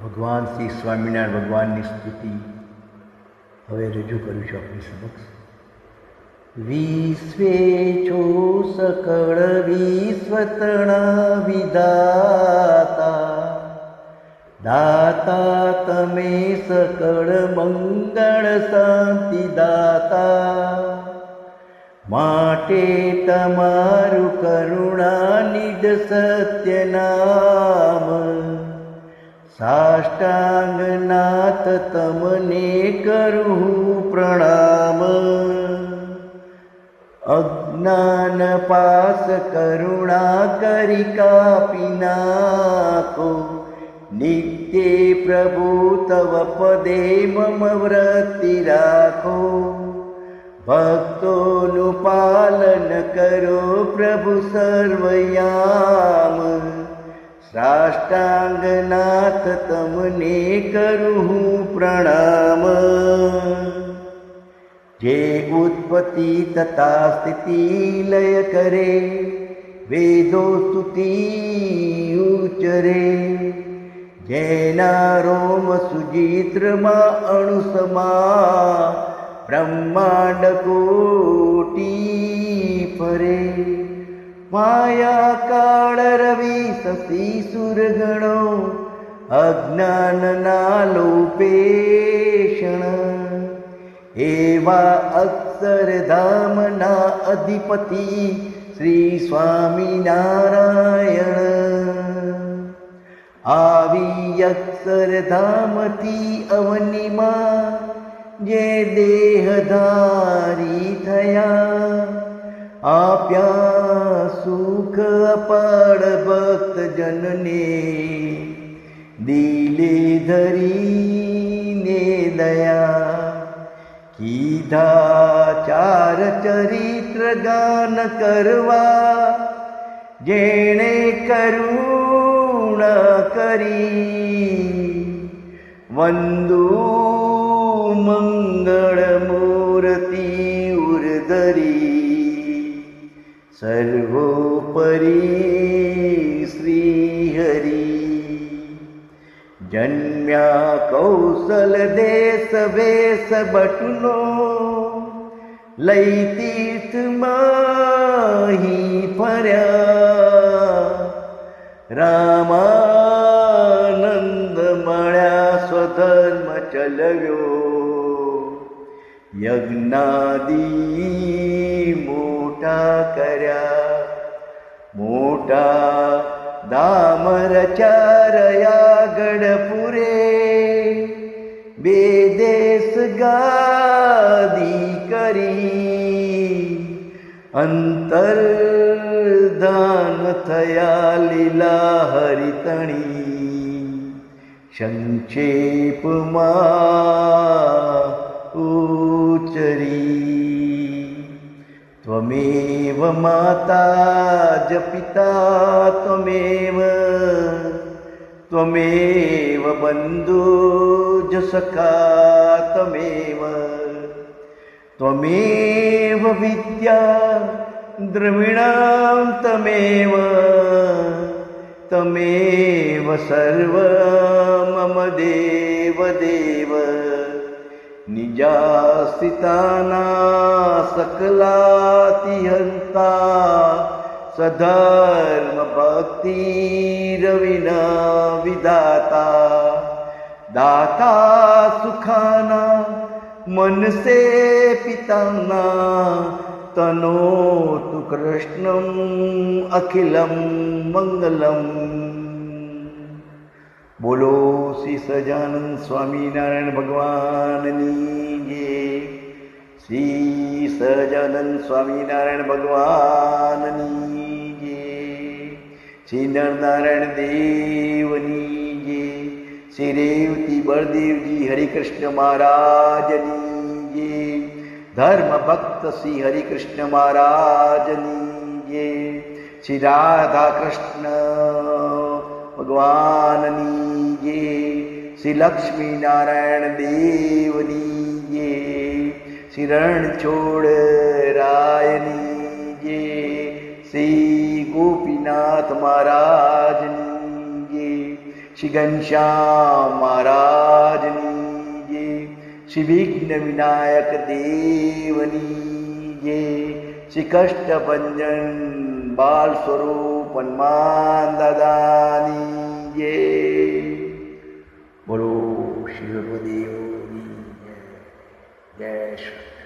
ભગવાન શ્રી સ્વામિનારાયણ ભગવાનની સ્તુતિ હવે રજૂ કરું છું આપની સમક્ષ. વિશ્વેશો સકળ વિશ્વતૃણ વિધાતા, દાતા તમે સકળ મંગળ શાંતિ દાતા. માટે તમારું કરુણા નિજ સત્ય નામ, સાષ્ટાંગનાથ તમને કરું પ્રણામ. અજ્ઞાન પાસ કરુણા કરી કાપી નાખો, નિત્ય પ્રભુ તવ પદે મમ વૃત્તિ રાખો. ભક્તોનું પાલન કરો પ્રભુ સર્વયામ, સાષ્ટાંગનાથ તમને કરું પ્રણામ. જે ઉત્પત્તિ તથા સ્થિતિ લય કરે, વેદો સ્તુતિ ઉચ્ચરે. જેના રોમ સુચિત્રમાં અણુસમા, બ્રહ્માંડ કોટી ફરે. માયા કાળ રવિ શશી સુરગણો, અજ્ઞાનના લોપેષણ. એવા અક્ષરધામના અધિપતિ શ્રી સ્વામિનારાયણ. આવી અક્ષરધામથી અવનીમાં જે દેહધારી થયા, આપ્યા સુખ અપાર ભક્તજનને, દિલે ધરીને દયા. કીધા ચાર ચરિત્ર ગાન કરવા, જેણે કરુણા કરી. વંદુ મંગળ મૂર્તિ ઉર્ધરી, સર્વોપરી શ્રી હરિ. જન્મ્યા કૌશલ દેશ વેશ બટુનો, લઈ તીર્થમાં ફર્યા. રામાનંદ મળ્યા સ્વધર્મ ચલવ્યો, યજ્ઞાદી મોટા કર્યા. મોટા ધામ રચારયા ગઢપુરે, બે દેશ ગાદી કરી. અંતર્ધાન થયા લીલા હરિતણી, સંક્ષેપમાં ઉચરી. ત્વમેવ માતા જ પિતા ત્વમેવ, ત્વમેવ બંધુ જ સખા ત્વમેવ. ત્વમેવ વિદ્યા દ્રવિણાં ત્વમેવ, ત્વમેવ સર્વ મમ દેવ દેવ. નિજાસ્થિતાના સકલાતિહંતા, સધર્મ ભક્તિ રવિના વિધાતા. દાતા સુખાના મનસે પિતાના, તનોતુ કૃષ્ણં અખિલં મંગલમ. બોલો શ્રી સહજાનંદ સ્વામિનારાયણ ભગવાનની જય. શ્રી સહજાનંદ સ્વામિનારાયણ ભગવાનની જય. શ્રી નરનારાયણ દેવની જય. શ્રી રેવતી બળદેવજી હરિકૃષ્ણ મહારાજની જય. ધર્મ ભક્ત શ્રી હરિકૃષ્ણ મહારાજની જય. શ્રી રાધા કૃષ્ણ ભગવાનની જય. શ્રી લક્ષ્મી નારાયણ દેવની જય. શ્રી રણછોડ રાયની જય. શ્રી ગોપીનાથ મહારાજની જય. શ્રી ઘનશ્યામ મહારાજની જય, શ્રી વિઘ્ન વિનાયક દેવની જય, શ્રી કષ્ટભંજન બાલ સ્વરૂપ હનુમાન દાદાની જય. બોલો શ્રી ગુરુદેવની જય. જય શ્રી